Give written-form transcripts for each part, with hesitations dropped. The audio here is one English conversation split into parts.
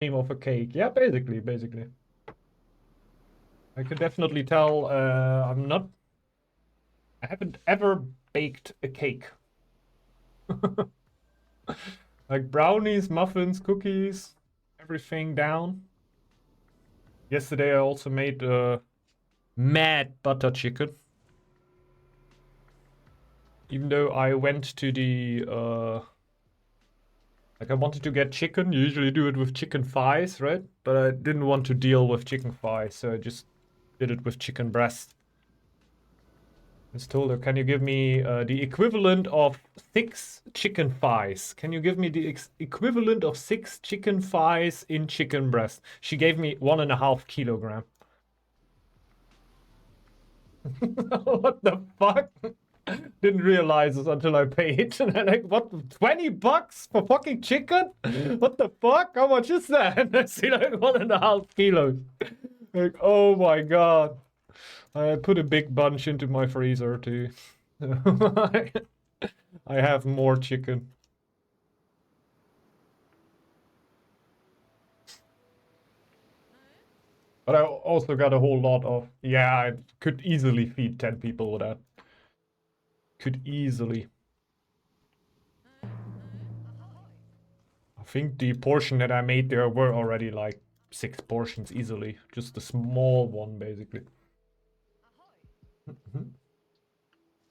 Name of a cake. Yeah, basically. I could definitely tell I haven't ever baked a cake. Like brownies, muffins, cookies, everything down. Yesterday I also made mad butter chicken. Even though I went to the like I wanted to get chicken, you usually do it with chicken thighs, right? But I didn't want to deal with chicken thighs, so I just did it with chicken breast. I just told her, can you give me the equivalent of 6 chicken thighs? Can you give me the equivalent of 6 chicken thighs in chicken breast? She gave me 1.5 kilogram. What the fuck? Didn't realize this until I paid. And I'm like, what, 20 bucks for fucking chicken? What the fuck? How much is that? And I see like 1.5 kilos. Like, oh my god. I put a big bunch into my freezer too. I have more chicken. But I also got a whole lot of, yeah, I could easily feed 10 people with that. Could easily. I think the portion that I made there were already like 6 portions easily. Just a small one, basically.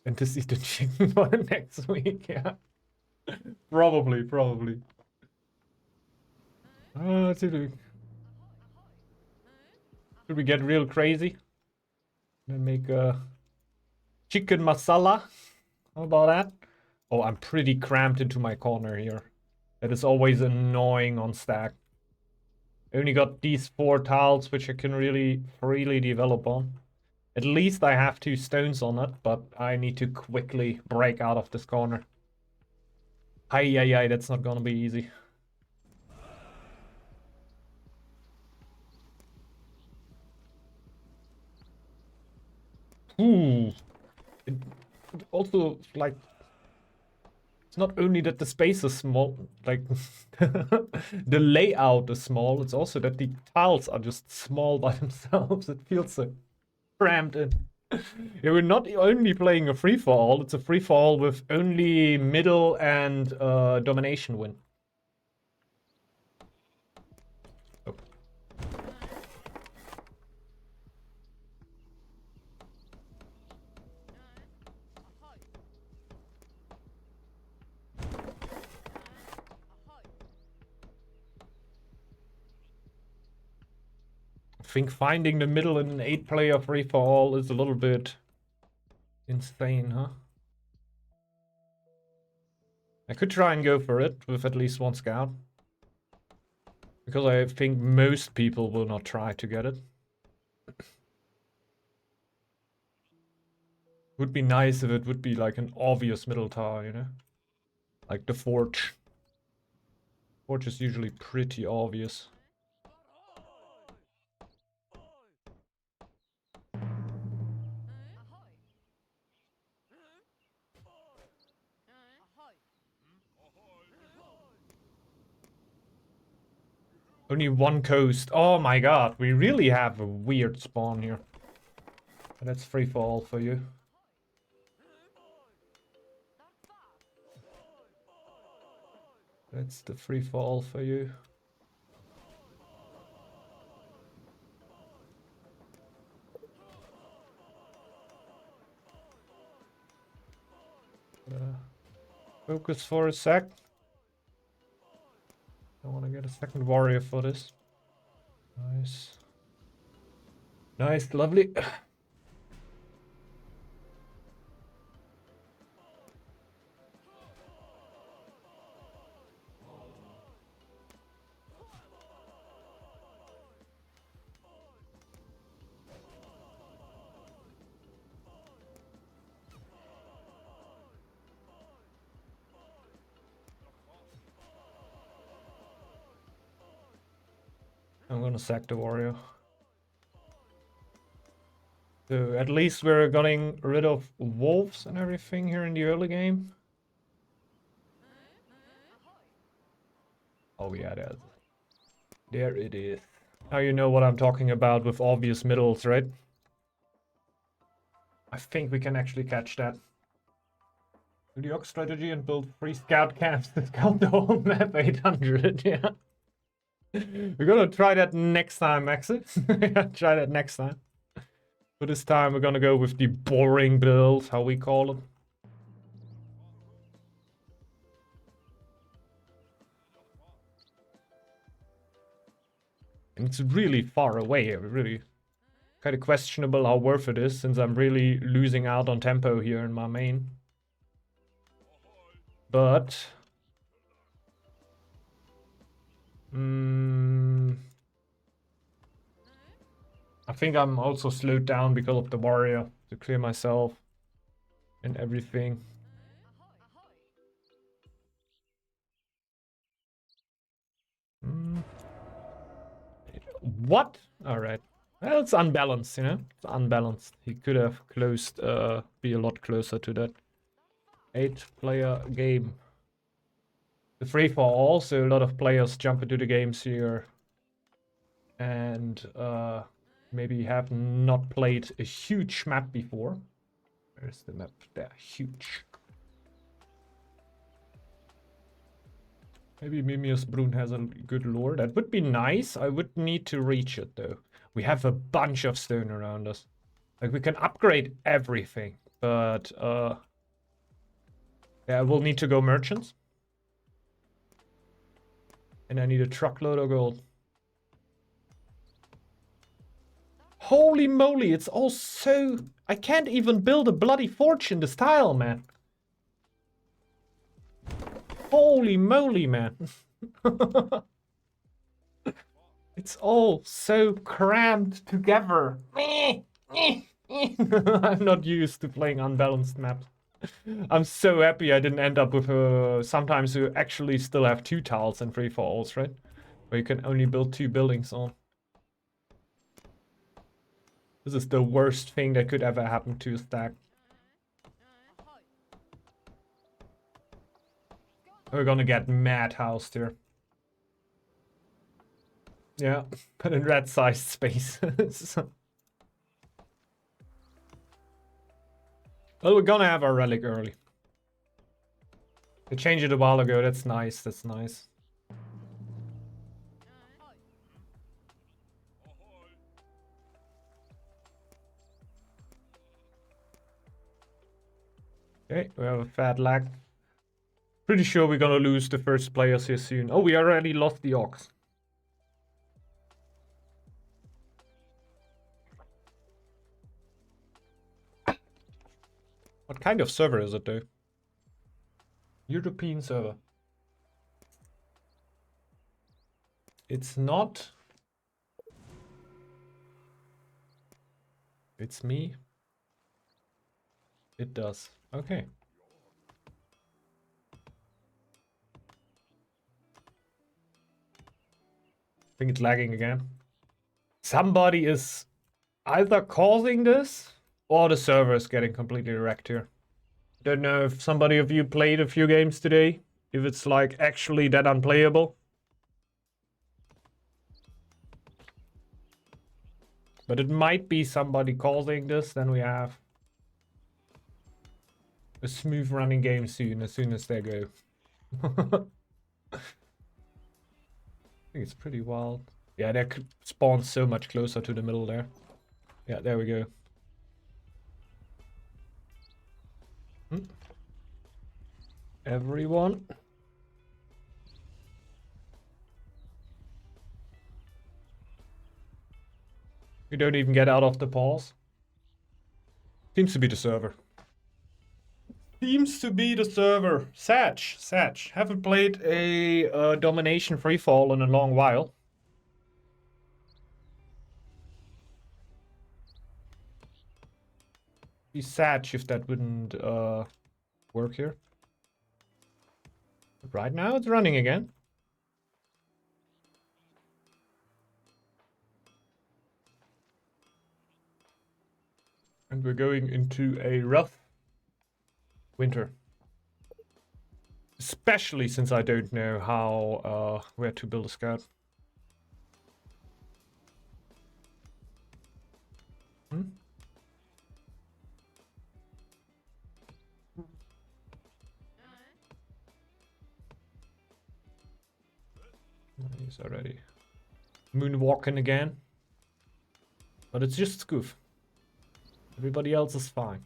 And to see the chicken for next week, yeah. Probably. Let's see. Should we get real crazy? And make a chicken masala? How about that? Oh, I'm pretty cramped into my corner here. That is always annoying on Stag. I only got these 4 tiles, which I can really freely develop on. At least I have 2 stones on it, but I need to quickly break out of this corner. Ay, that's not gonna be easy. Ooh. It also, like, it's not only that the space is small, like, the layout is small, it's also that the tiles are just small by themselves. It feels so crammed in. Yeah, we're not only playing a free-for-all, it's a free-for-all with only middle and domination win. Oh. I think finding the middle in an 8-player free-for-all is a little bit insane, huh? I could try and go for it with at least 1 scout. Because I think most people will not try to get it. Would be nice if it would be like an obvious middle tower, you know? Like the forge. Forge is usually pretty obvious. Only 1 coast. Oh my god, we really have a weird spawn here. That's free for all for you. That's the free for all for you. Focus for a sec. I want to get a second warrior for this. Nice. Nice, lovely. I'm gonna sack the warrior. So at least we're getting rid of wolves and everything here in the early game. Oh yeah, there's There it is. Now you know what I'm talking about with obvious middles, right? I think we can actually catch that. Do the Ox strategy and build 3 scout camps to scout the whole map 800, yeah. We're gonna try that next time, Maxi. Try that next time. But this time we're gonna go with the boring build, how we call it. And it's really far away, really kind of questionable how worth it is, since I'm really losing out on tempo here in my main. But I think I'm also slowed down because of the warrior to clear myself and everything. What? All right. Well, it's unbalanced, you know? It's unbalanced. He could have closed, be a lot closer to that 8-player game. The free for all, so a lot of players jump into the games here and maybe have not played a huge map before. Where's the map? There, huge. Maybe Mimius Brun has a good lore. That would be nice. I would need to reach it though. We have a bunch of stone around us. Like we can upgrade everything, but yeah, we'll need to go merchants. And I need a truckload of gold. Holy moly, it's all so... I can't even build a bloody fortune this tile, man. Holy moly, man. It's all so crammed together. I'm not used to playing unbalanced maps. I'm so happy I didn't end up with sometimes you actually still have 2 tiles and 3 for alls, right? Where you can only build 2 buildings on. This is the worst thing that could ever happen to a Stag. We're gonna get mad housed here. Yeah, but in red-sized space. Well, we're gonna have our relic early. They changed it a while ago. That's nice. That's nice. Okay, we have a fat lag. Pretty sure we're gonna lose the first players here soon. Oh, we already lost the Ox. What kind of server is it though? European server. It's not. It's me. It does. Okay. I think it's lagging again. Somebody is either causing this or the server is getting completely wrecked here. Don't know if somebody of you played a few games today. If it's like actually that unplayable. But it might be somebody causing this. Then we have a smooth running game soon as they go. I think it's pretty wild. Yeah, they spawn so much closer to the middle there. Yeah, there we go. Everyone. You don't even get out of the pause. Seems to be the server. Seems to be the server. Satch. Haven't played a domination freefall in a long while. Be Satch if that wouldn't work here. But right now it's running again. And we're going into a rough winter. Especially since I don't know how where to build a scout. He's already moonwalking again. But it's just Scoof. Everybody else is fine.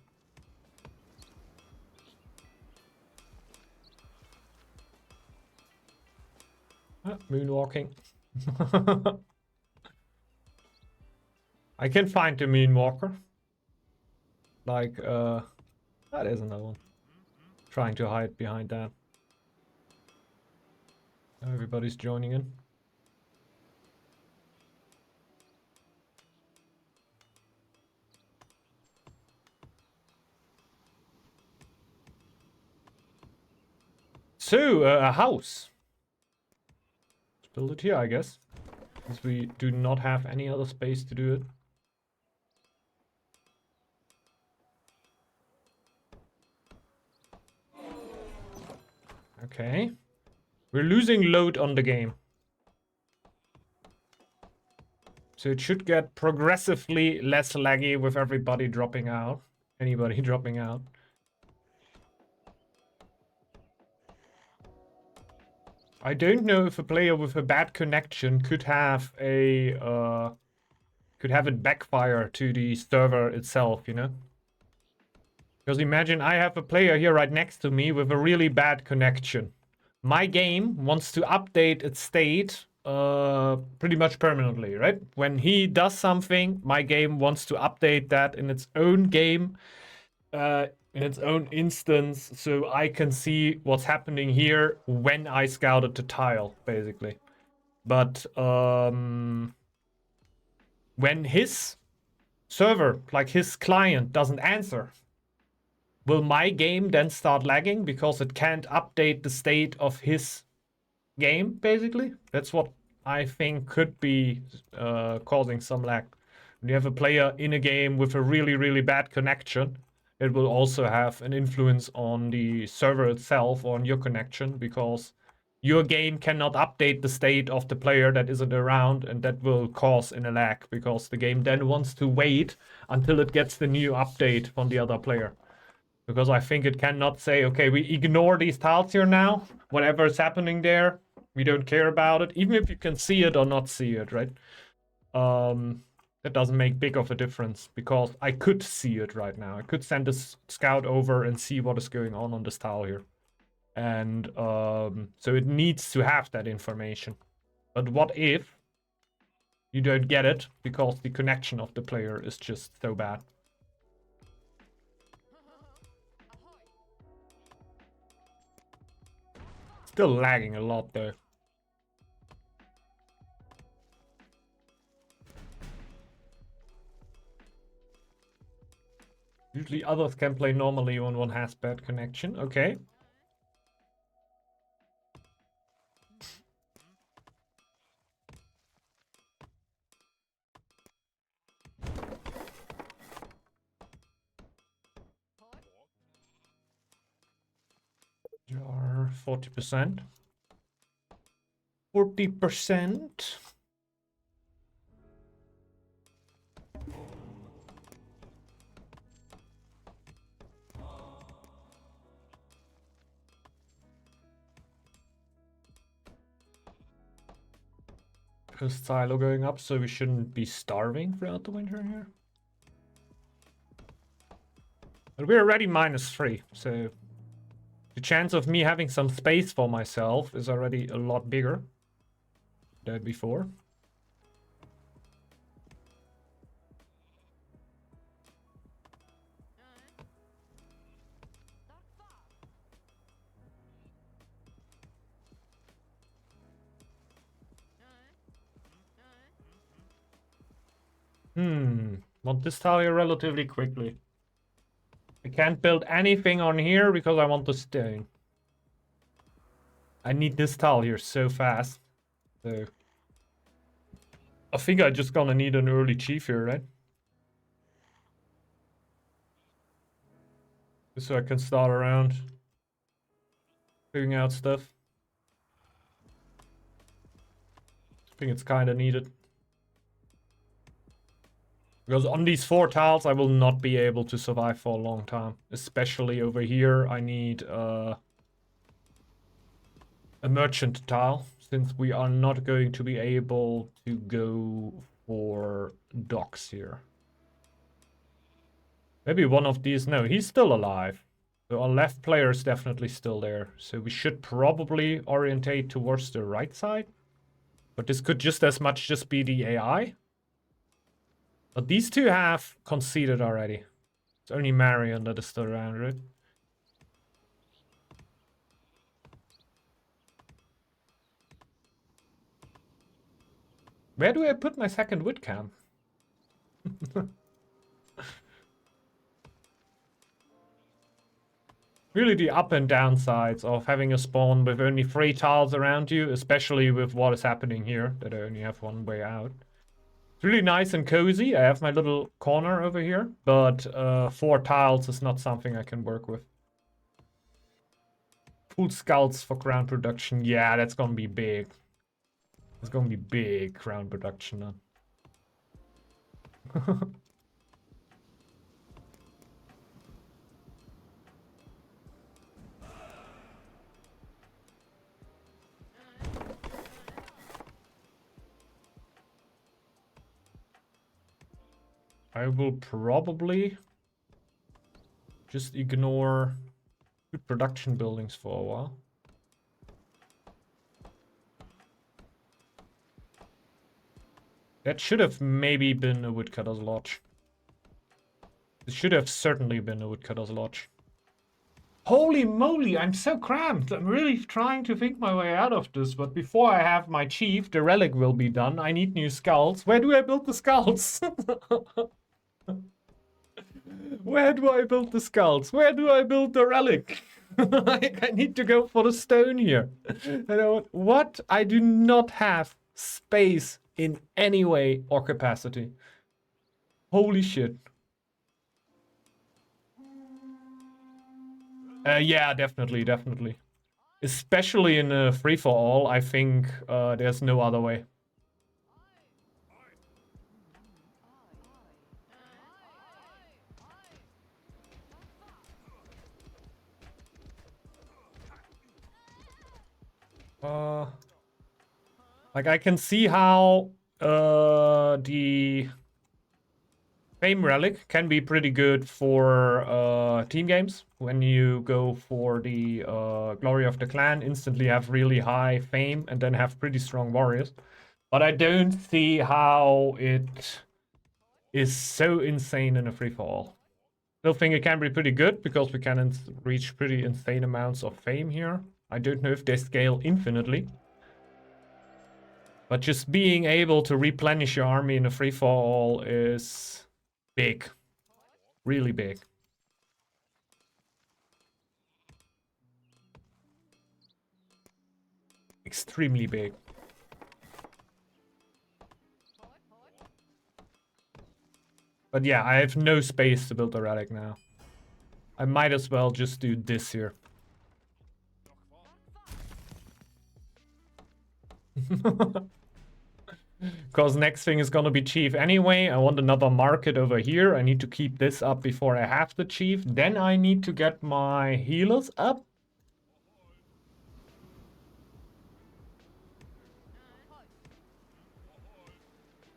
Ah, moonwalking. I can find the moonwalker. Like, that is another one. Trying to hide behind that. Now everybody's joining in. So, a house. Let's build it here, I guess. Since we do not have any other space to do it. Okay. We're losing load on the game. So it should get progressively less laggy with everybody dropping out. Anybody dropping out. I don't know if a player with a bad connection could have a could have it backfire to the server itself, you know? Because imagine I have a player here right next to me with a really bad connection. My game wants to update its state pretty much permanently, right? When he does something, my game wants to update that in its own game, in its own instance, so I can see what's happening here when I scouted the tile, basically. But when his server, like his client, doesn't answer, will my game then start lagging because it can't update the state of his game, basically? That's what I think could be causing some lag. When you have a player in a game with a really, really bad connection, it will also have an influence on the server itself, or on your connection, because your game cannot update the state of the player that isn't around, and that will cause a lag, because the game then wants to wait until it gets the new update from the other player. Because I think it cannot say, okay, we ignore these tiles here now. Whatever is happening there, we don't care about it. Even if you can see it or not see it, right? That doesn't make big of a difference, because I could see it right now. I could send a scout over and see what is going on this tile here. And so it needs to have that information. But what if you don't get it because the connection of the player is just so bad? Still lagging a lot though. Usually others can play normally when one has bad connection. Okay. Jar 40%. 40%. Silo going up, so we shouldn't be starving throughout the winter here. But we're already -3, so the chance of me having some space for myself is already a lot bigger than before. Want this tile here relatively quickly. I can't build anything on here because I want the stone. I need this tile here so fast. So I think I just gonna need an early chief here, right? Just so I can start around figuring out stuff. I think it's kind of needed. Because on these 4 tiles, I will not be able to survive for a long time. Especially over here, I need a merchant tile. since we are not going to be able to go for docks here. Maybe one of these. No, he's still alive. So our left player is definitely still there. So we should probably orientate towards the right side. But this could just as much just be the AI. But these two have conceded already. It's only Marion that is still around, right? Where do I put my second wood camp? Really the up and down sides of having a spawn with only 3 tiles around you, especially with what is happening here, that I only have one way out. It's really nice and cozy. I have my little corner over here, but 4 tiles is not something I can work with. Full scouts for crown production. Yeah, that's gonna be big. It's gonna be big crown production then. I will probably just ignore good production buildings for a while. That should have maybe been a woodcutter's lodge. It should have certainly been a woodcutter's lodge. Holy moly, I'm so cramped. I'm really trying to think my way out of this, but before I have my chief, the relic will be done. I need new skulls. Where do I build the skulls? Where do I build the skulls? Where do I build the relic? I need to go for the stone here. You know what? I do not have space in any way or capacity. Holy shit. Yeah, definitely. Especially in a free-for-all, I think there's no other way. Like I can see how the Fame Relic can be pretty good for team games. When you go for the Glory of the Clan, instantly have really high fame and then have pretty strong warriors. But I don't see how it is so insane in a free-for-all. Still think it can be pretty good because we can reach pretty insane amounts of fame here. I don't know if they scale infinitely. But just being able to replenish your army in a free-for-all is big. Really big. Extremely big. But yeah, I have no space to build a relic now. I might as well just do this here. Because next thing is gonna be chief anyway. I want another market over here. I need to keep this up before I have the chief. Then I need to get my healers up.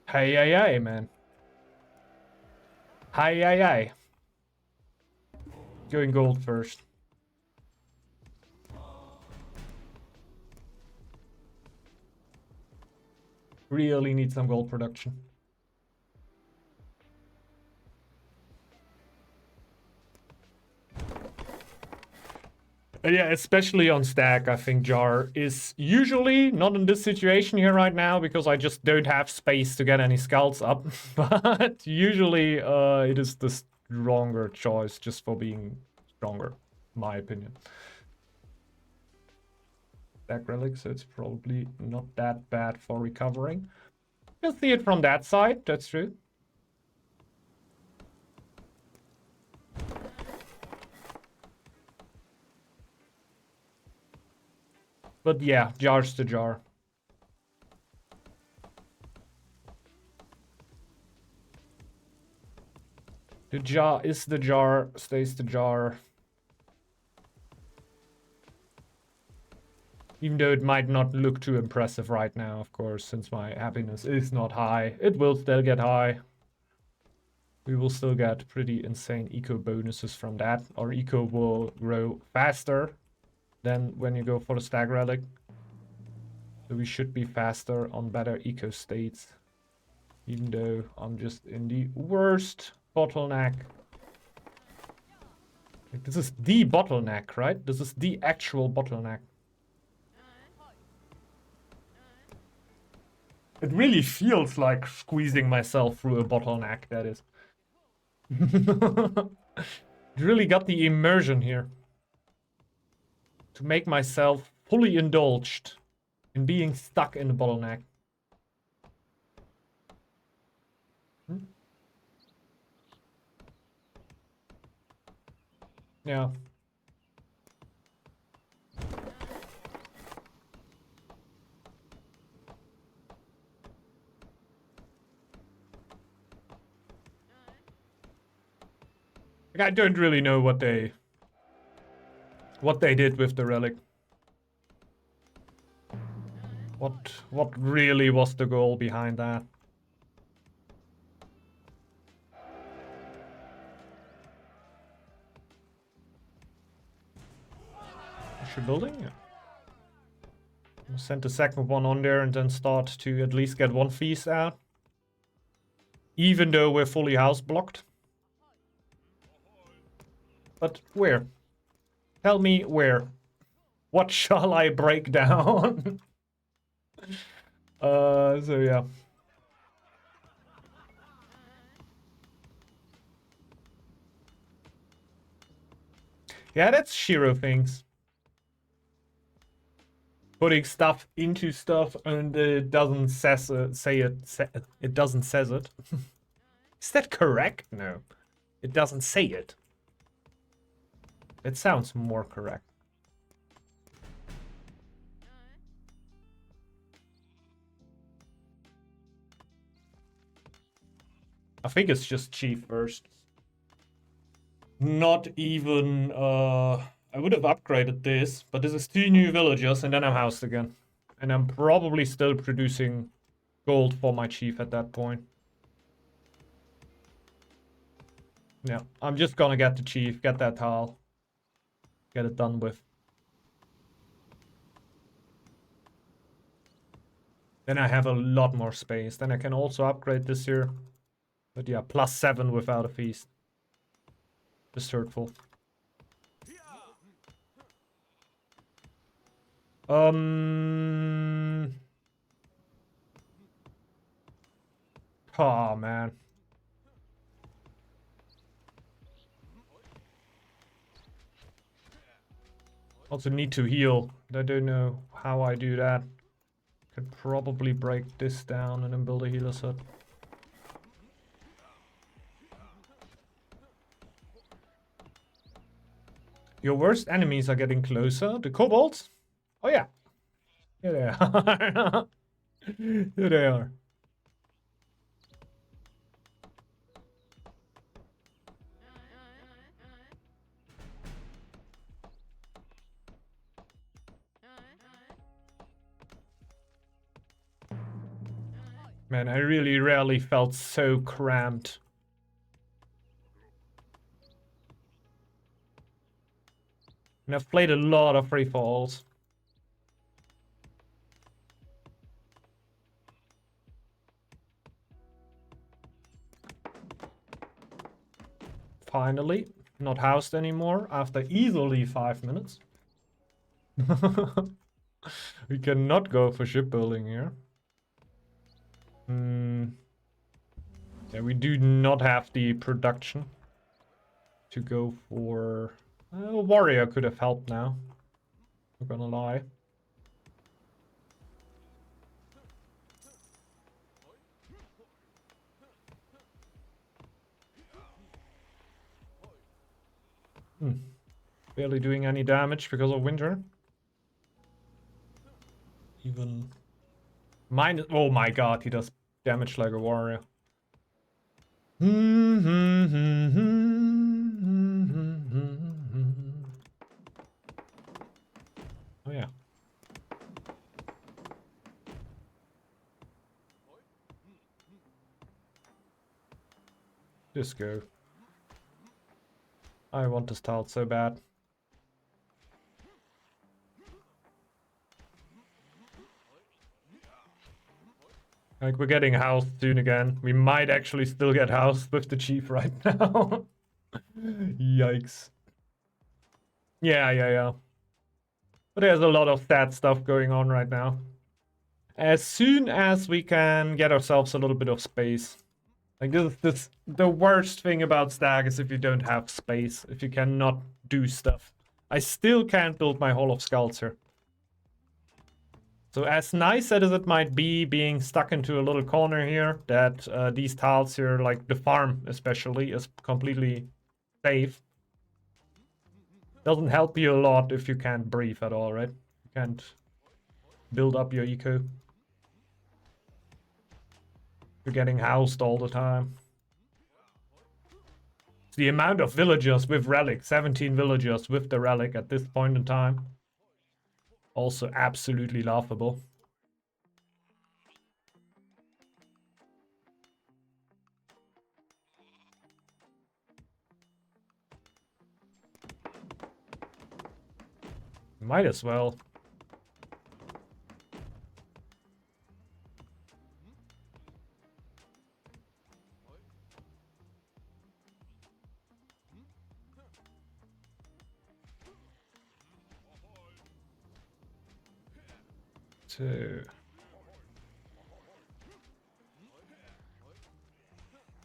Hey, man. Hi. Going gold first. Really need some gold production. Yeah, especially on Stag, I think Jar is usually not in this situation here right now because I just don't have space to get any skulls up. But usually it is the stronger choice just for being stronger, in my opinion. Stag relic, so it's probably not that bad for recovering. You'll see it from that side, that's true. But yeah, jar's the jar. The jar is the jar, stays the jar. Even though it might not look too impressive right now, of course, since my happiness is not high. It will still get high. We will still get pretty insane eco bonuses from that. Our eco will grow faster than when you go for the Stag Relic. So we should be faster on better eco states. Even though I'm just in the worst bottleneck. Like, this is the bottleneck, right? This is the actual bottleneck. It really feels like squeezing myself through a bottleneck, that is. It really got the immersion here. To make myself fully indulged in being stuck in the bottleneck. Yeah. Like, I don't really know what they did with the relic. What really was the goal behind that? Building? Yeah. We'll send the second one on there and then start to at least get one feast out. Even though we're fully house blocked. But where? Tell me where. What shall I break down? So yeah. Yeah, that's Shiro things. Putting stuff into stuff and it doesn't it doesn't says it. Is that correct? No. It doesn't say it. It sounds more correct. I think it's just chief first. Not even I would have upgraded this, but this is 2 new villagers and then I'm housed again. And I'm probably still producing gold for my chief at that point. Yeah, I'm just gonna get the chief, get that tile. Get it done with. Then I have a lot more space. Then I can also upgrade this here. But yeah, +7 without a feast. Just hurtful. Oh man. Also need to heal. I don't know how I do that. Could probably break this down and then build a healer's hut. Your worst enemies are getting closer. The kobolds? Oh yeah. Here they are. Here they are. Man, I really rarely felt so cramped. And I've played a lot of free falls. Finally, not housed anymore after easily 5 minutes. We cannot go for shipbuilding here. Yeah, we do not have the production to go for... a warrior could have helped now. Not gonna lie. Barely doing any damage because of winter. Even... minus... oh my god, he does damage like a warrior. Oh yeah. Just go. I want this tile so bad. Like, we're getting housed soon again. We might actually still get housed with the chief right now. Yikes. Yeah. But there's a lot of sad stuff going on right now. As soon as we can get ourselves a little bit of space. Like, this the worst thing about Stag is if you don't have space. If you cannot do stuff. I still can't build my Hall of Skulls here. So as nice as it might be being stuck into a little corner here, that these tiles here, like the farm especially, is completely safe. Doesn't help you a lot if you can't breathe at all, right? You can't build up your eco. You're getting housed all the time. The amount of villagers with relic, 17 villagers with the relic at this point in time. Also absolutely laughable. Might as well.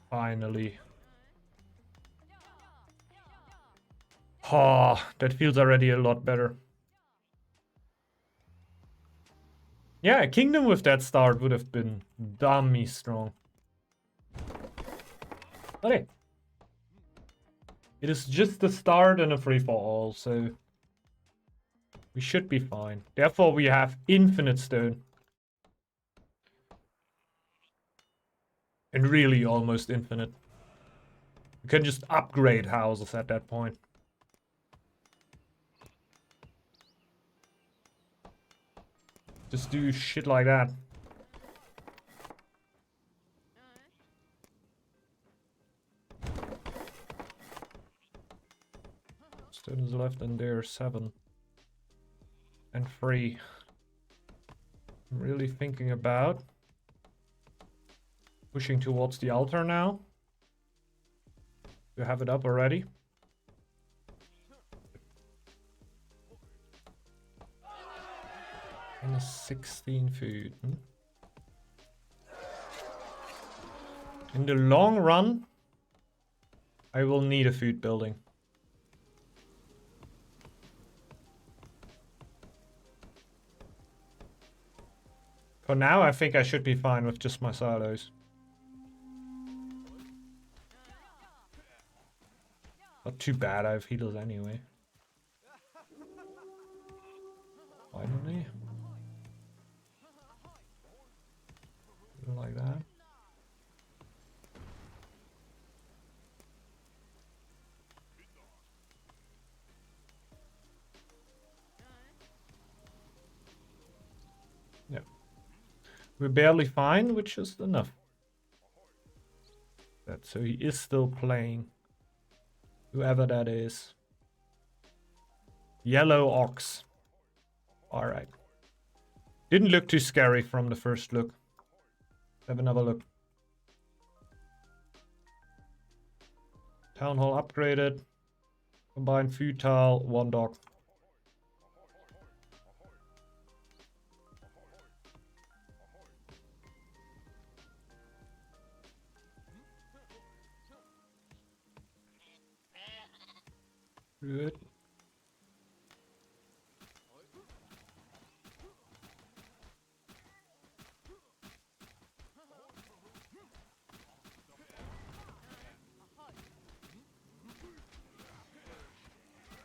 Finally. Oh, that feels already a lot better. Yeah, a kingdom with that start would have been dummy strong. But hey. It is just the start and a free-for-all, so we should be fine. Therefore, we have infinite stone. And really almost infinite. You can just upgrade houses at that point. Just do shit like that. Stone is left and there 7. And 3. I'm really thinking about pushing towards the altar now. You have it up already. And a 16 food. In the long run, I will need a food building. For now, I think I should be fine with just my silos. Not too bad, I have healers anyway. Finally. Like that. Yeah. We're barely fine, which is enough. So he is still playing. Whoever that is. Yellow ox. Alright. Didn't look too scary from the first look. Have another look. Town hall upgraded. Combined food tile, 1 dog. Good.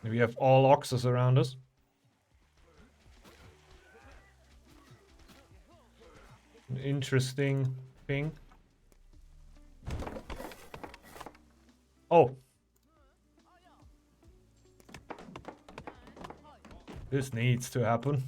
We have all oxes around us. An interesting thing. Oh. This needs to happen.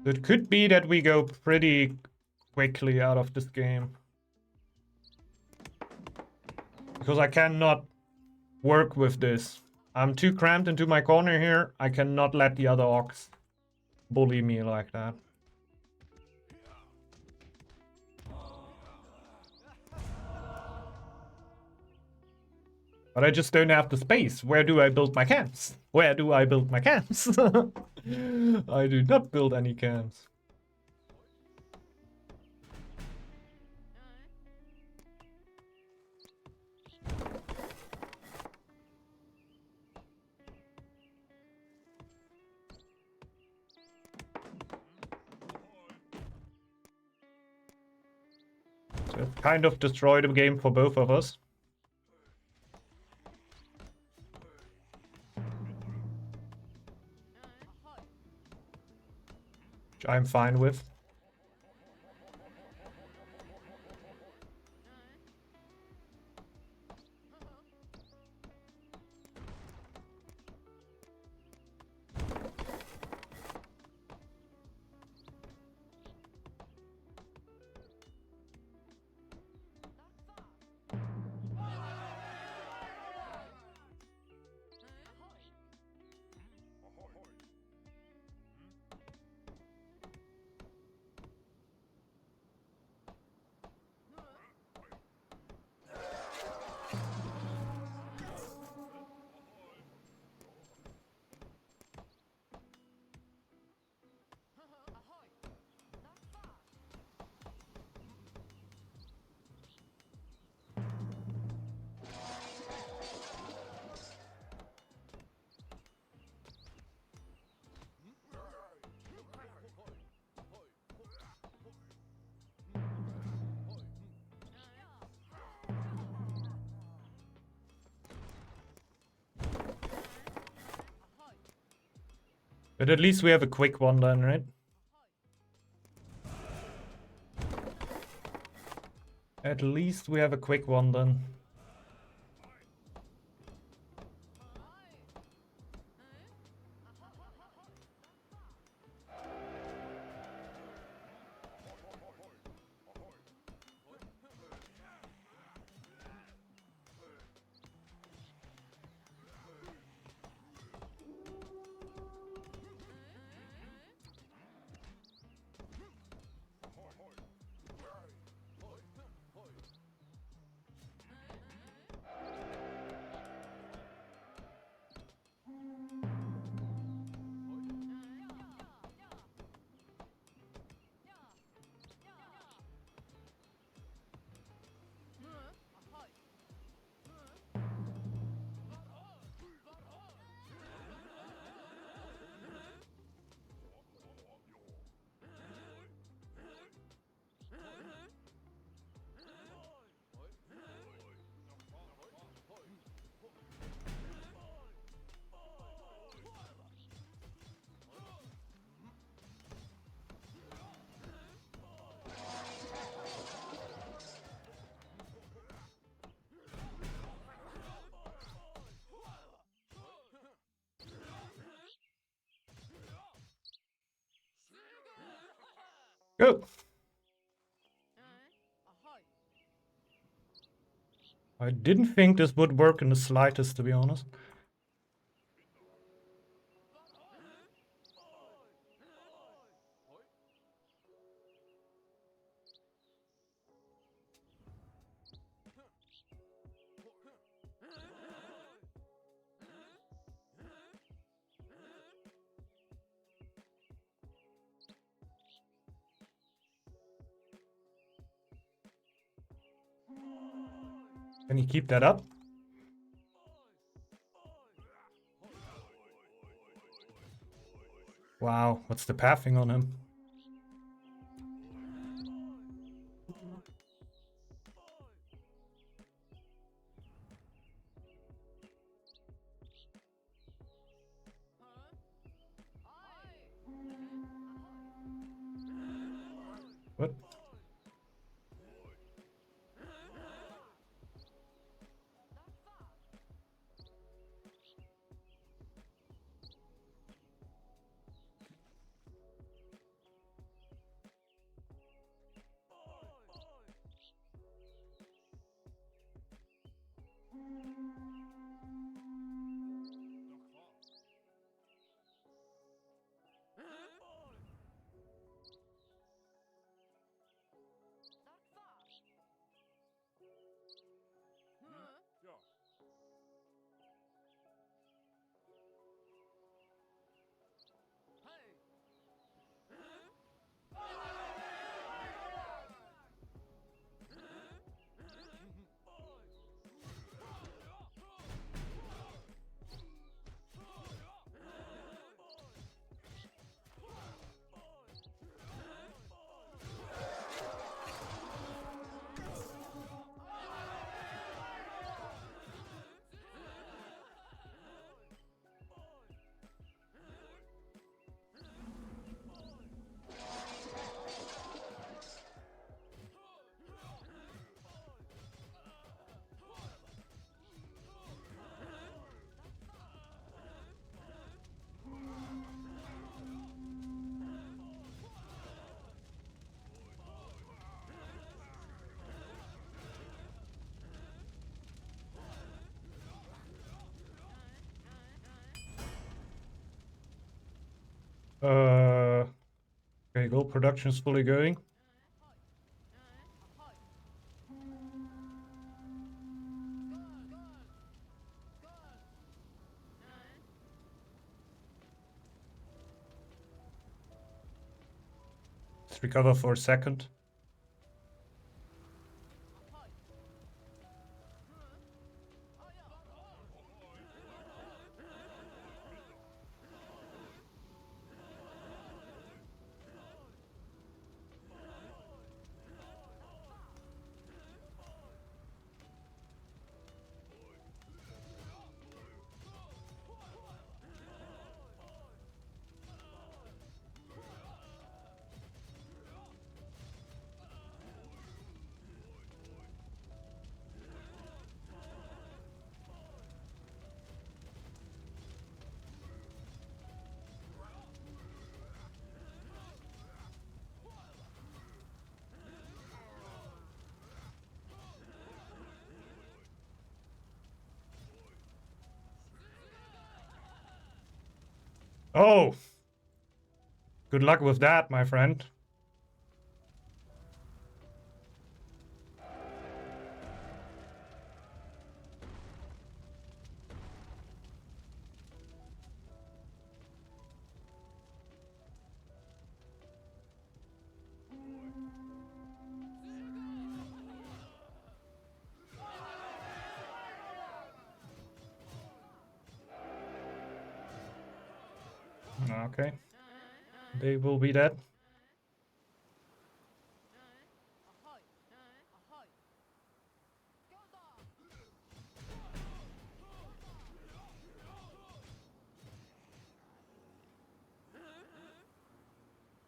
It could be that we go pretty quickly out of this game. Because I cannot work with this. I'm too cramped into my corner here. I cannot let the other orcs bully me like that. But I just don't have the space. Where do I build my camps? Where do I build my camps? I do not build any camps. So it kind of destroyed the game for both of us. Which I'm fine with. But at least we have a quick one then, right? At least we have a quick one then. Go! I didn't think this would work in the slightest, to be honest. Can you keep that up? Wow, what's the pathing on him? What? Okay, gold production is fully going. Let's recover for a second. Oh! Good luck with that, my friend. Okay. They will be dead.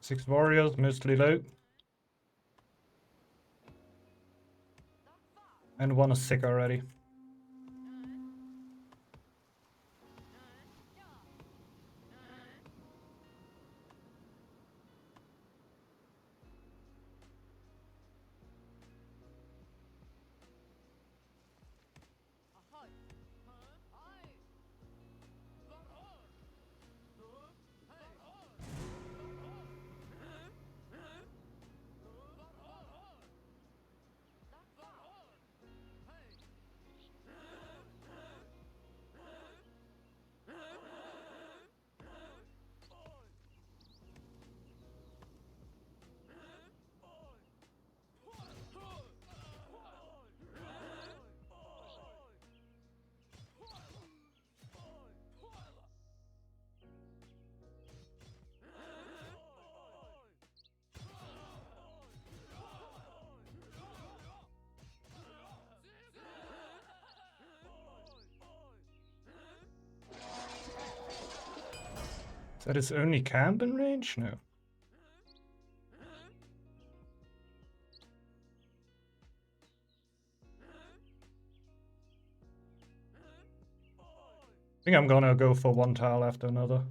Six warriors, mostly low. And one is sick already. Is that his only camp in range? No. I think I'm gonna go for one tile after another.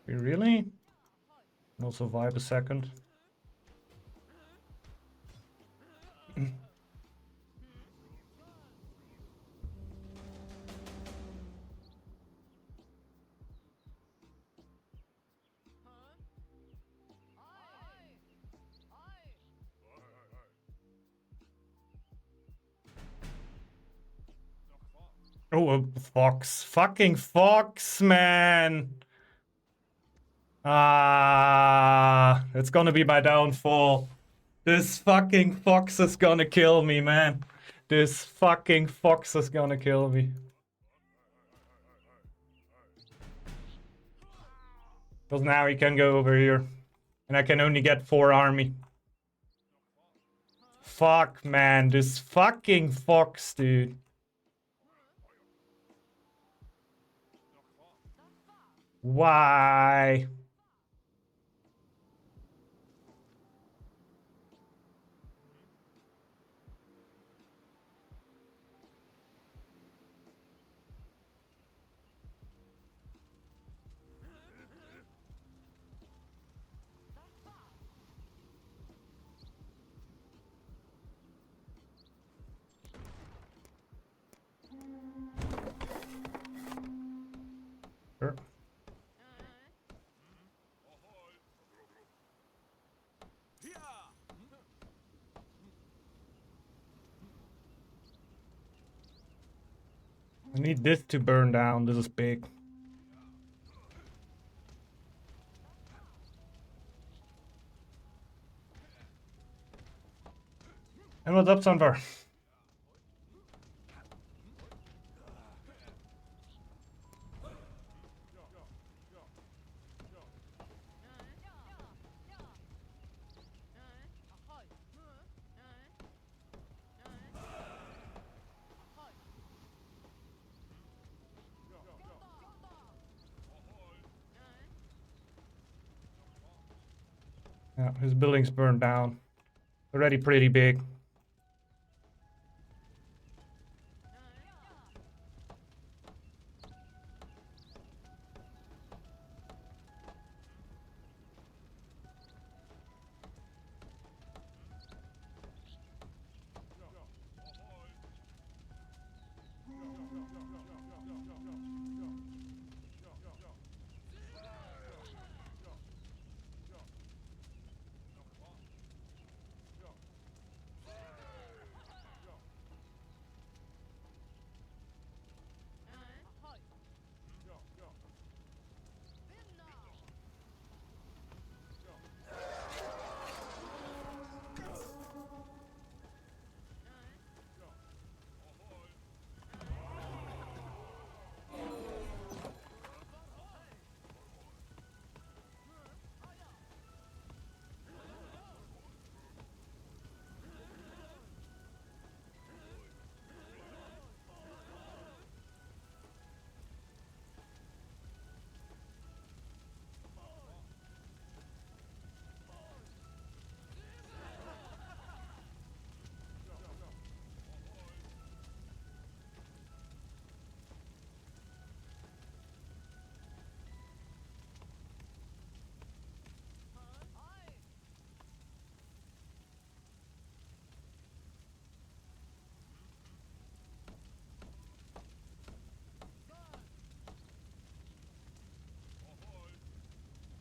We really? We'll survive a second. Oh, a fox. Fucking fox, man. Ah, it's gonna be my downfall. This fucking fox is gonna kill me, man. This fucking fox is gonna kill me. Because now he can go over here. And I can only get 4 army. Fuck, man. This fucking fox, dude. Why? Sure. I need this to burn down. This is big. And what's up, Sunfire? Yeah, his building's burned down. Already pretty big.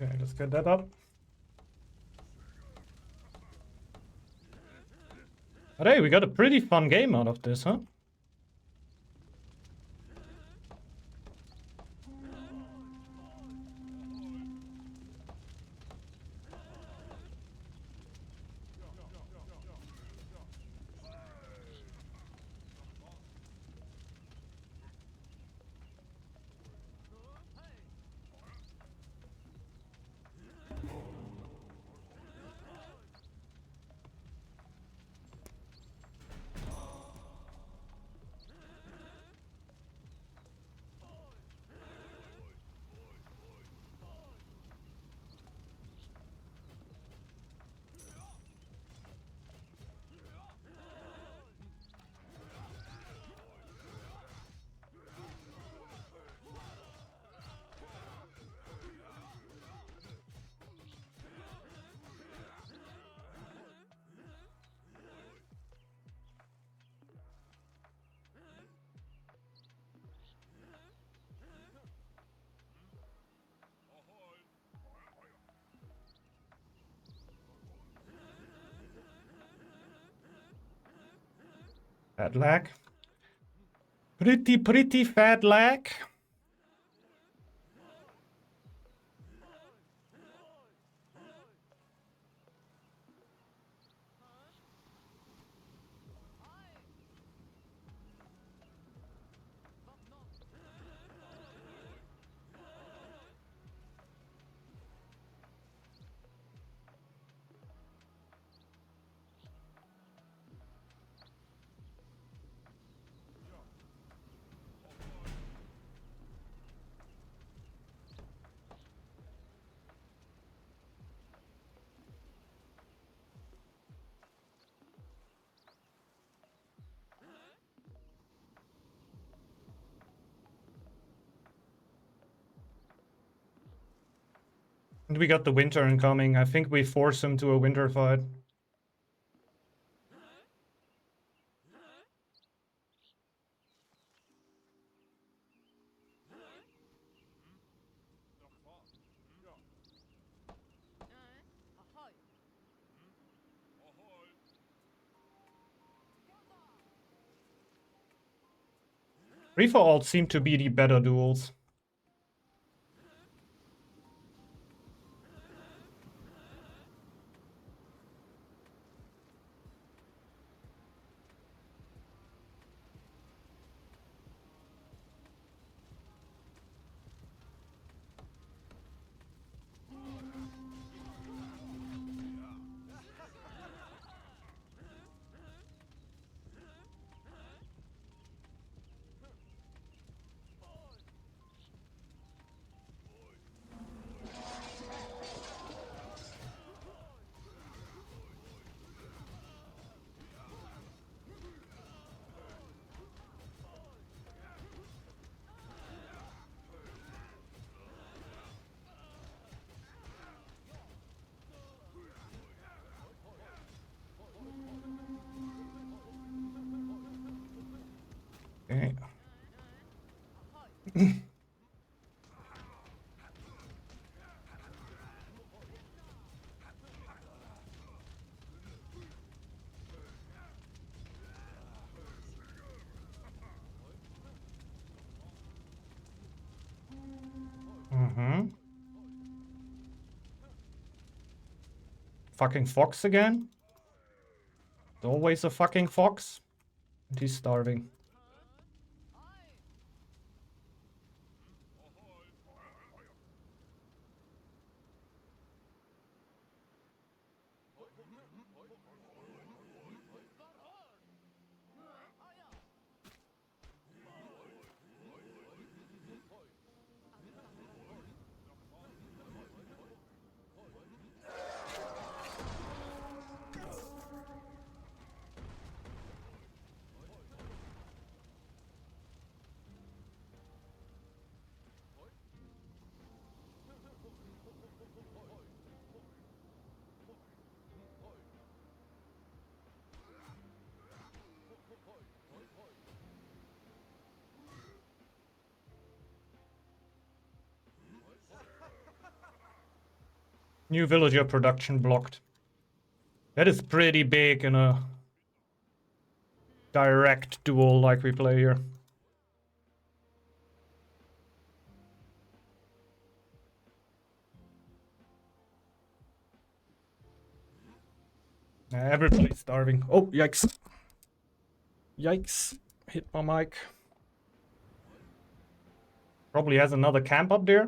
Okay, let's get that up. But hey, we got a pretty fun game out of this, huh? Fat lag. Pretty fat lag. And we got the winter incoming. I think we force him to a winter fight. Free for all seem to be the better duels. Okay. Fucking fox again? Always a fucking fox? And he's starving. New villager production blocked. That is pretty big in a direct duel like we play here. Everybody's starving. Oh, yikes. Yikes. Hit my mic. Probably has another camp up there.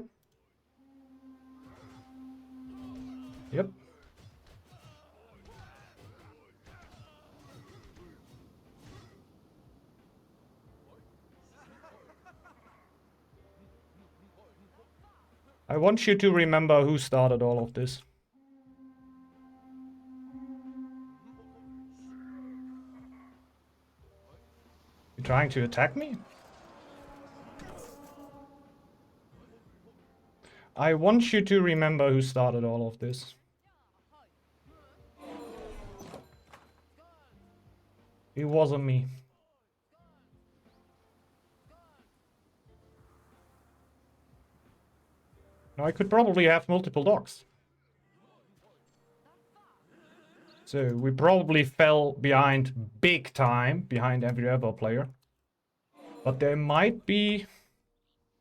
Yep. I want you to remember who started all of this. You trying to attack me? I want you to remember who started all of this. It wasn't me. Now I could probably have multiple dogs. So we probably fell behind big time, behind every other player. But they might be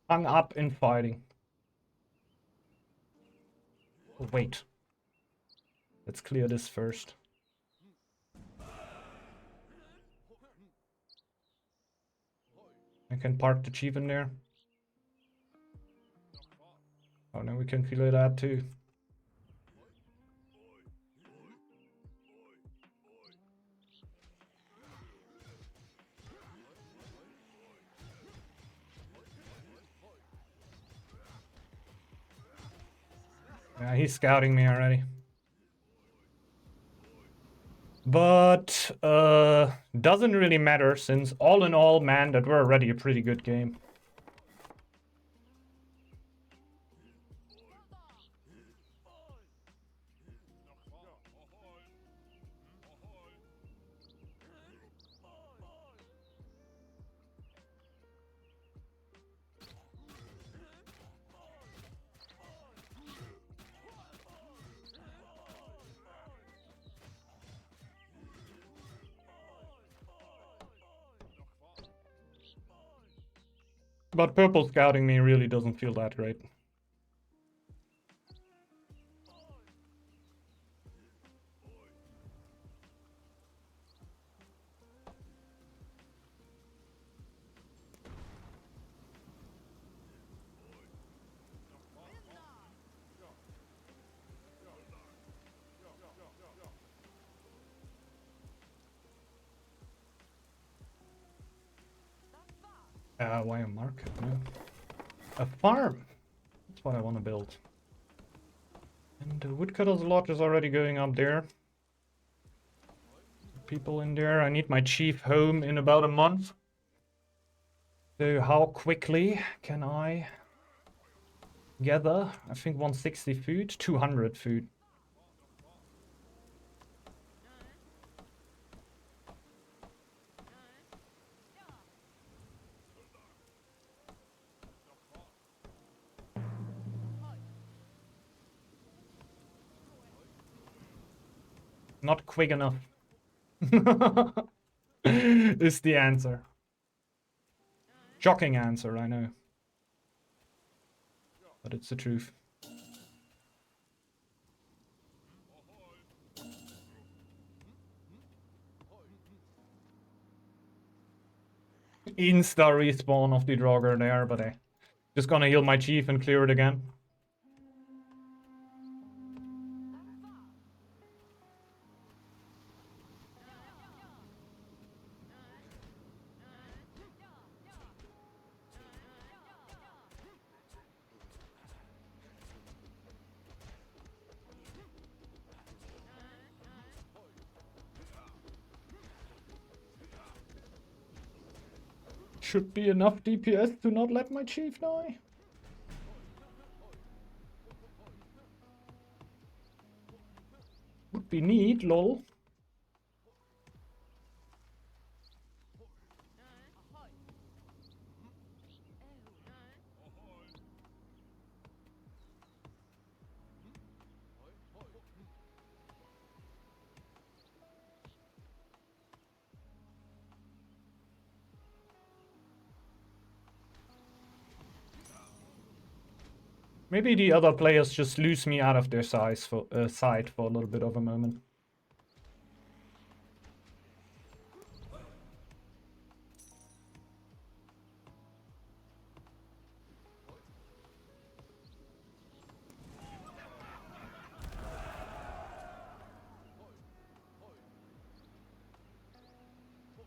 hung up in fighting. Oh, wait. Let's clear this first. I can park the chief in there. Oh, now we can clear that too. Yeah, he's scouting me already. But doesn't really matter, since all in all, man, that were already a pretty good game. But purple scouting me really doesn't feel that great. Why a market? No. A farm! That's what I want to build. And the woodcutter's lodge is already going up there. People in there. I need my chief home in about a month. So how quickly can I gather? I think 160 food, 200 food. Not quick enough. Is the answer. Shocking answer, I know. But it's the truth. Insta respawn of the Draugr there, but I just gonna heal my chief and clear it again. Should be enough DPS to not let my chief die. Would be neat, lol. Maybe the other players just lose me out of their sight for a little bit of a moment.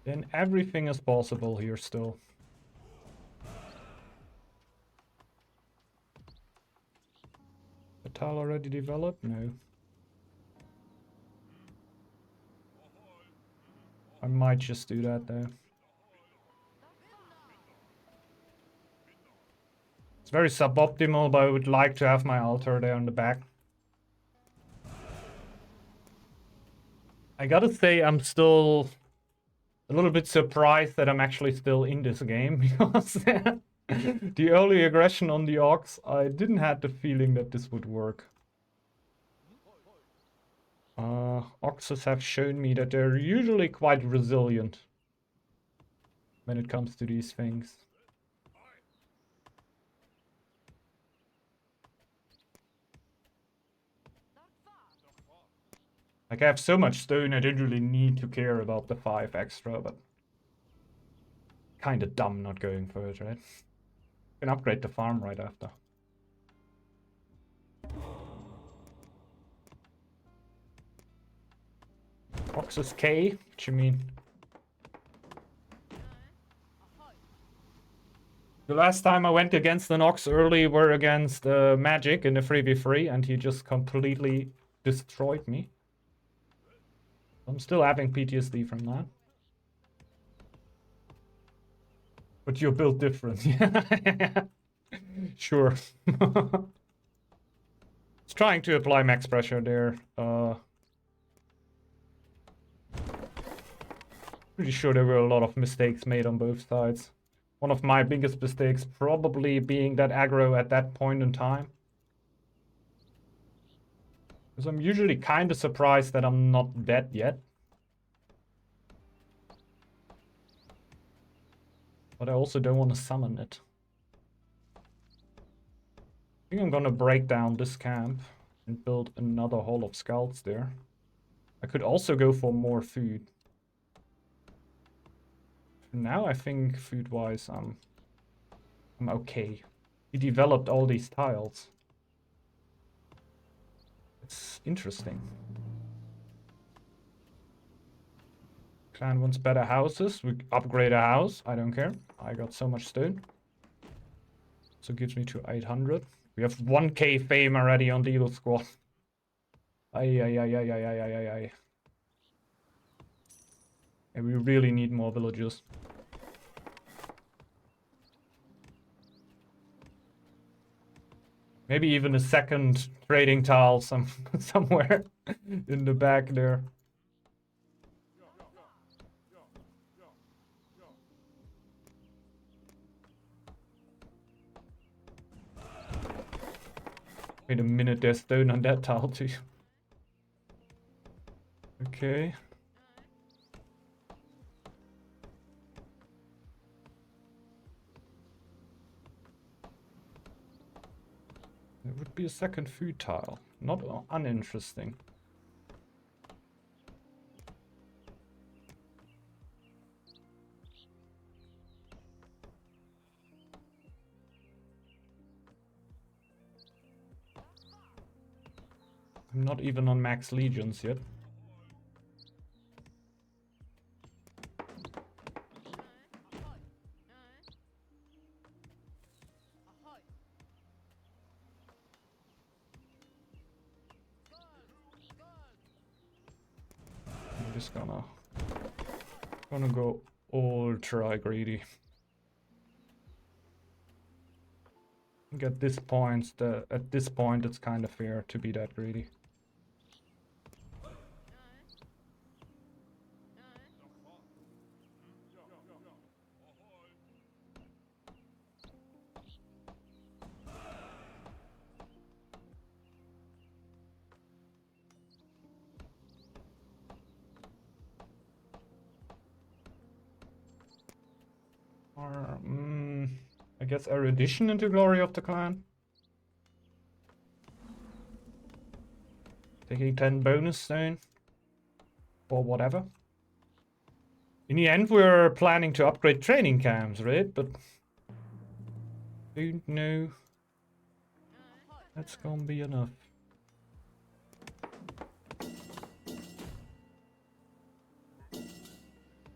Then everything is possible here still. The tile already developed? No. I might just do that though. It's very suboptimal, but I would like to have my altar there on the back. I gotta say, I'm still a little bit surprised that I'm actually still in this game, because the early aggression on the Ox, I didn't have the feeling that this would work. Oxes have shown me that they're usually quite resilient when it comes to these things. Like, I have so much stone, I didn't really need to care about the 5 extra, but kinda dumb not going for it, right? Can upgrade the farm right after. Oxes K? What you mean? The last time I went against an Ox early were against Magic in the 3v3, and he just completely destroyed me. I'm still having PTSD from that. But you're built different. Sure. It's trying to apply max pressure there. Pretty sure there were a lot of mistakes made on both sides. One of my biggest mistakes probably being that aggro at that point in time. Because I'm usually kind of surprised that I'm not dead yet. But I also don't want to summon it. think I'm gonna break down this camp and build another Hall of Scouts there. I could also go for more food. For now, I think food-wise, I'm okay. We developed all these tiles. It's interesting. Clan wants better houses. We upgrade a house. I don't care. I got so much stone. So it gives me to 800. We have 1k fame already on the Eagle Squad. Ay, ay, ay, ay, ay, ay, ay, ay, ay. And we really need more villagers. Maybe even a second trading tile somewhere in the back there. Wait a minute, there's stone on that tile too. Okay. There would be a second food tile. Not uninteresting. I'm not even on max legions yet. I'm just gonna go ultra greedy. I think at this point it's kind of fair to be that greedy. Or, I guess erudition into glory of the clan. Taking 10 bonus stone. Or whatever. In the end, we're planning to upgrade training camps, right? But don't know that's gonna be enough.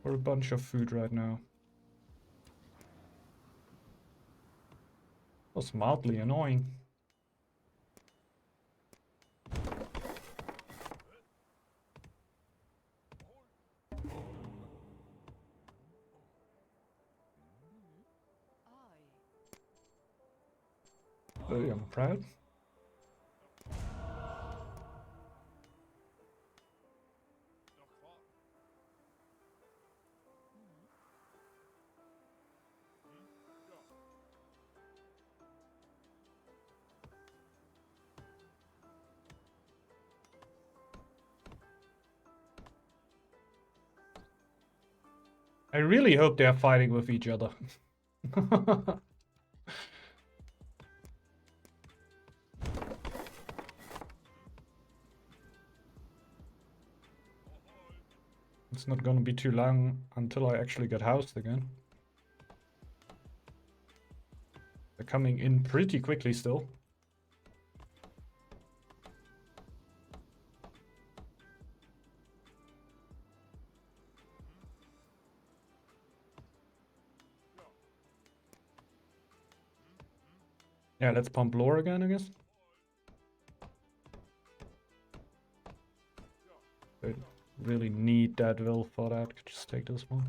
For a bunch of food right now. Was mildly annoying. Very I'm proud. I really hope they're fighting with each other. It's not gonna be too long until I actually get housed again. They're coming in pretty quickly still. Yeah, let's pump lore again, I guess. I really need that will for that. Could just take this one.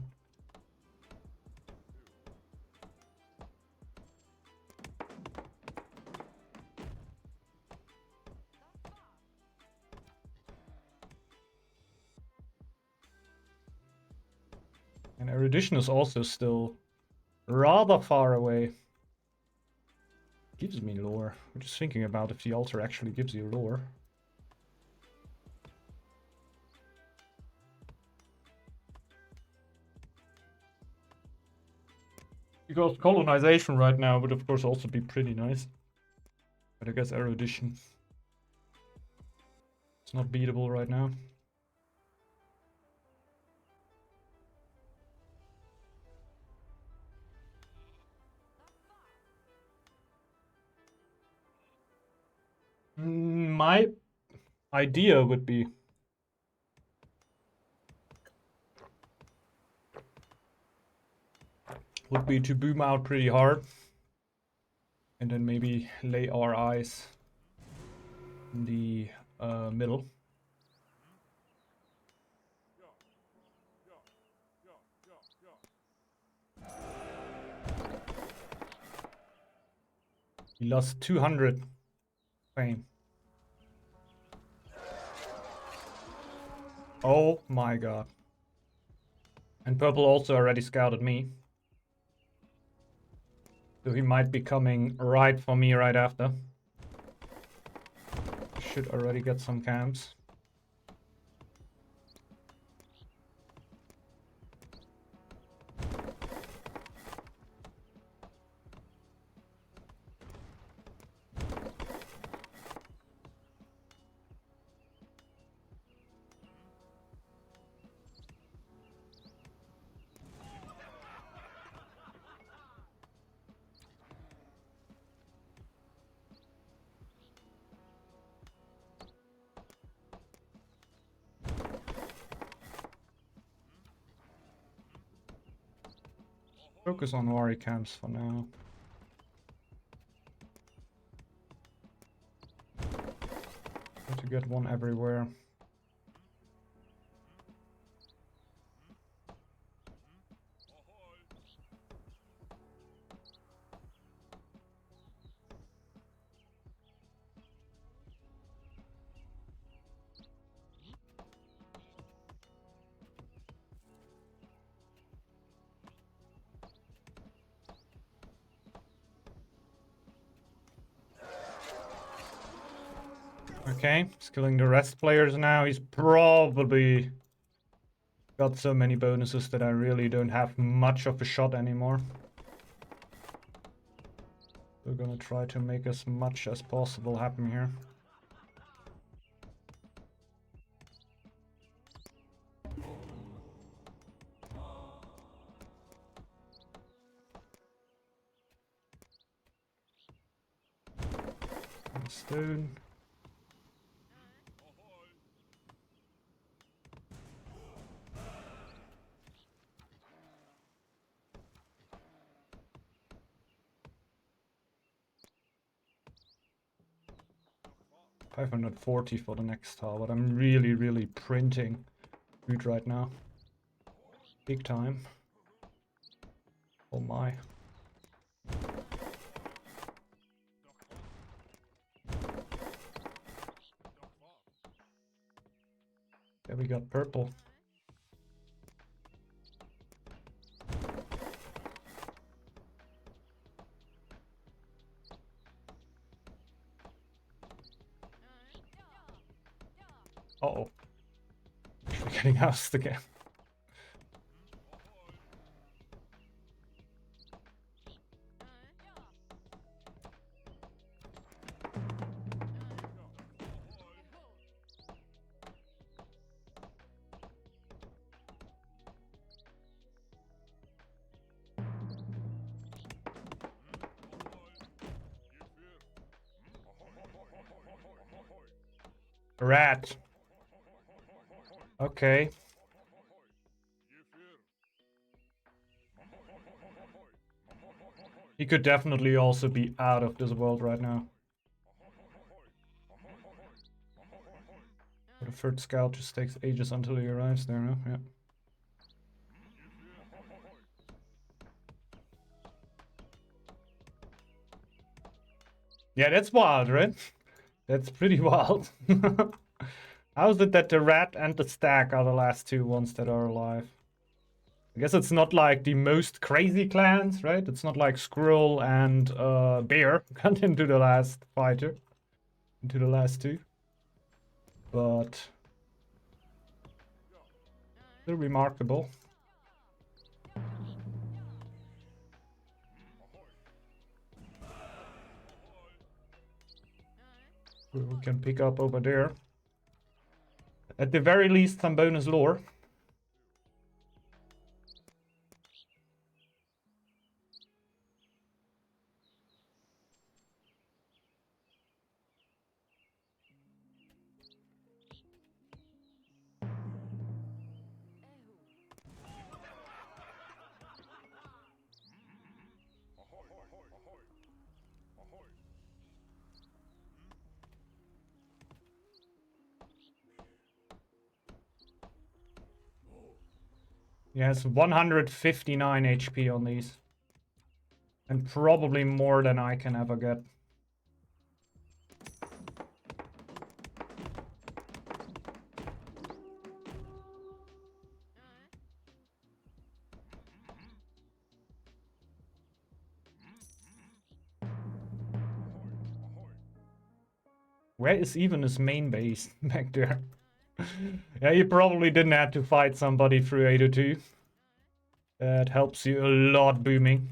And erudition is also still rather far away. Gives me lore. I'm just thinking about if the altar actually gives you lore. Because colonization right now would of course also be pretty nice. But I guess erudition. It's not beatable right now. My idea would be to boom out pretty hard and then maybe lay our eyes in the middle. He lost 200 fame. Oh my god. And purple also already scouted me. So he might be coming right for me right after. Should already get some camps. Focus on worry camps for now. Try to get one everywhere. Okay, he's killing the rest players now. He's probably got so many bonuses that I really don't have much of a shot anymore. We're gonna try to make as much as possible happen here. Stone. $540 for the next tile, but I'm really printing food right now. Big time. Oh my. Yeah, we got purple. Uh-oh. We're getting housed again. Rat. Okay. He could definitely also be out of this world right now. But the third scout just takes ages until he arrives there, no? Yeah. Yeah, that's wild, right? That's pretty wild. How is it that the rat and the stag are the last two ones that are alive? I guess it's not like the most crazy clans, right? It's not like squirrel and bear got into the last fighter. Into the last two. But still remarkable. we can pick up over there. At the very least, some bonus lore. He has 159 HP on these. And probably more than I can ever get. Where is even his main base back there? Yeah, you probably didn't have to fight somebody through 802. That helps you a lot, booming.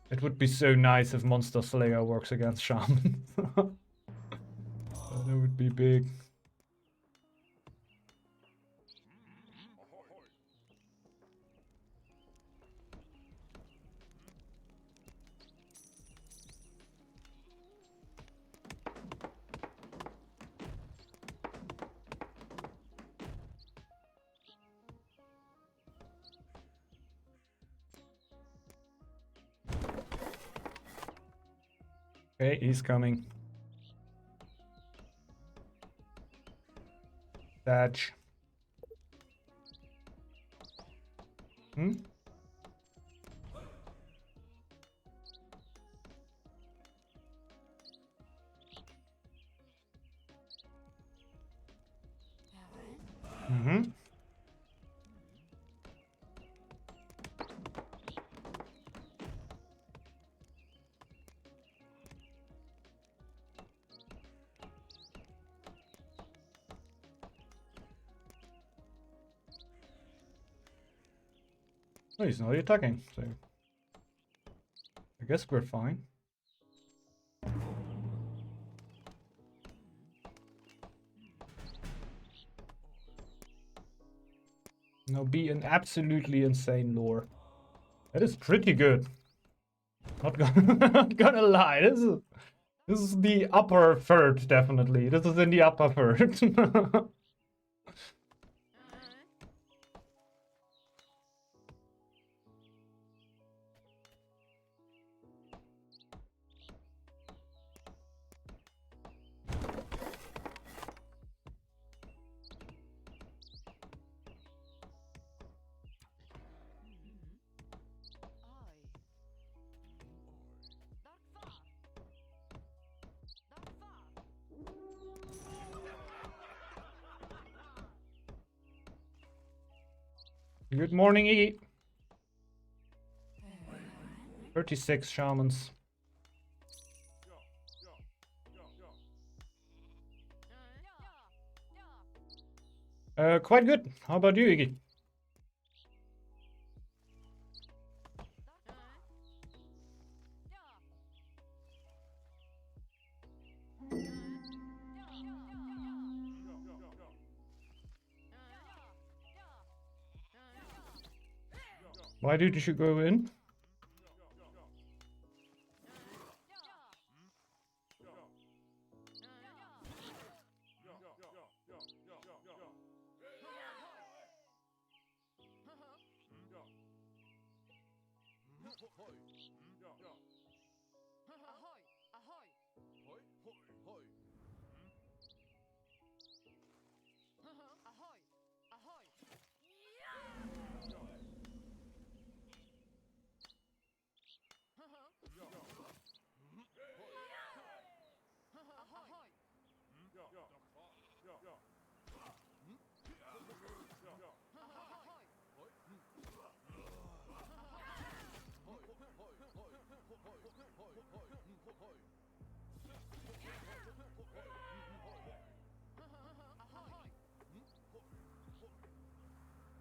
It would be so nice if Monster Slayer works against Shaman. That would be big. Okay, he's coming. Dodge. Hmm? Mm-hmm. No, he's not attacking, so I guess we're fine. Now be an absolutely insane lore. That is pretty good. Not gonna, not gonna lie, this is the upper third, definitely. This is in the upper third. Good morning, E. 36 shamans. Quite good. How about you, Iggy? Why did you go in?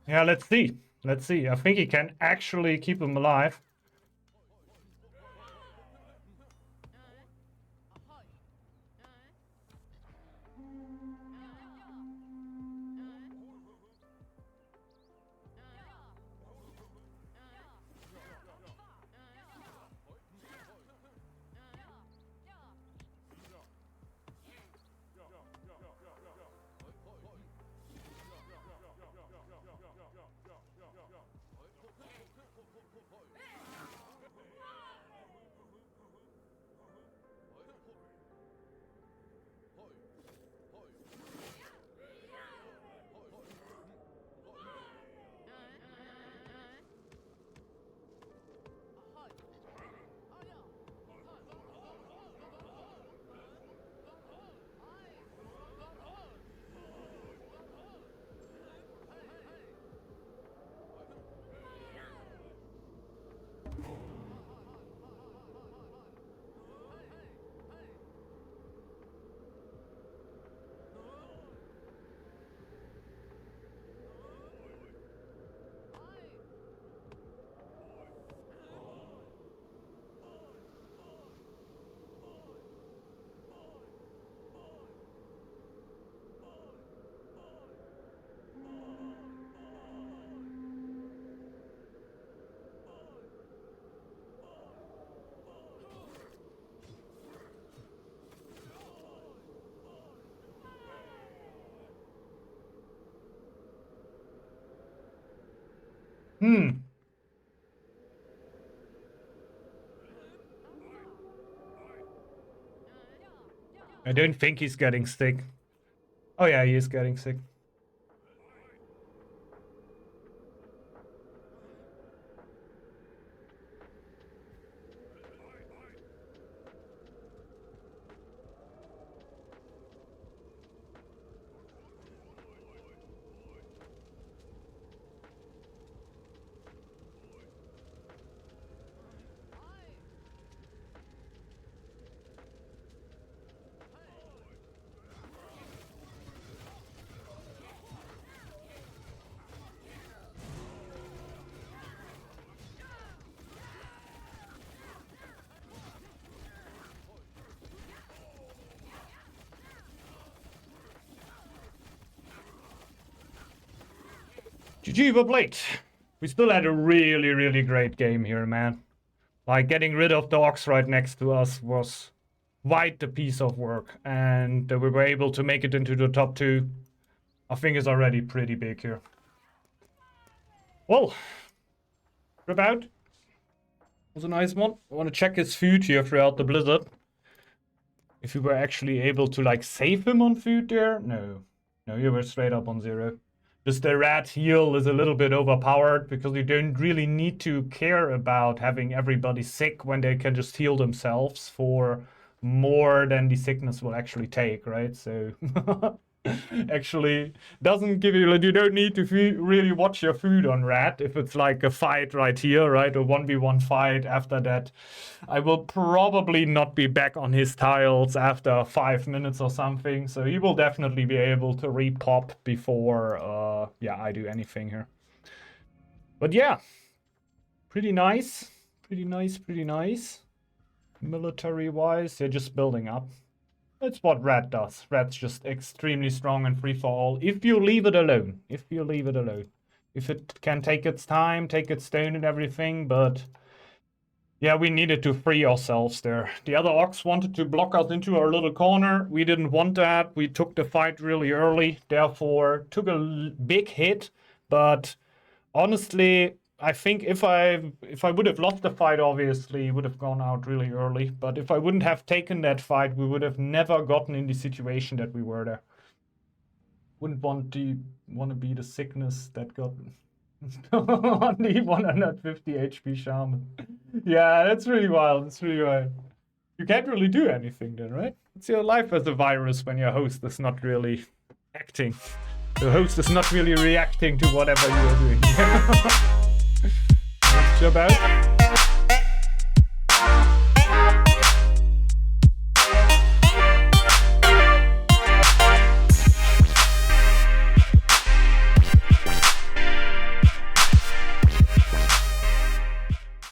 Yeah, let's see. Let's see. I think he can actually keep him alive. I don't think he's getting sick. Oh yeah, he is getting sick. GG, well played. We still had a really, really great game here, man. Like, getting rid of the Ox right next to us was quite a piece of work. And we were able to make it into the top 2. I think is already pretty big here. Well, rip out. Was a nice one. I want to check his food here throughout the blizzard. If we were actually able to, like, save him on food there. No. No, you were straight up on 0. Just the rat heal is a little bit overpowered because you don't really need to care about having everybody sick when they can just heal themselves for more than the sickness will actually take, right? So actually doesn't give you, you don't need to really watch your food on rat if it's like a fight right here, right? A 1v1 fight. After that, I will probably not be back on his tiles after 5 minutes or something. So he will definitely be able to repop before, yeah, I do anything here. But yeah, pretty nice. Pretty nice, pretty nice. Military-wise, they're just building up. That's what Rat does. Rat's just extremely strong and free for all. If you leave it alone. If you leave it alone. If it can take its time, take its stone and everything, but... yeah, we needed to free ourselves there. The other Ox wanted to block us into our little corner. We didn't want that. We took the fight really early. Therefore, took a big hit. But honestly, I think if I would have lost the fight, obviously, it would have gone out really early. But if I wouldn't have taken that fight, we would have never gotten in the situation that we were there. Wouldn't want to be the sickness that got on the 150 HP shaman. Yeah, that's really wild. That's really wild. You can't really do anything then, right? It's your life as a virus when your host is not really acting. The host is not really reacting to whatever you are doing. What's your bad?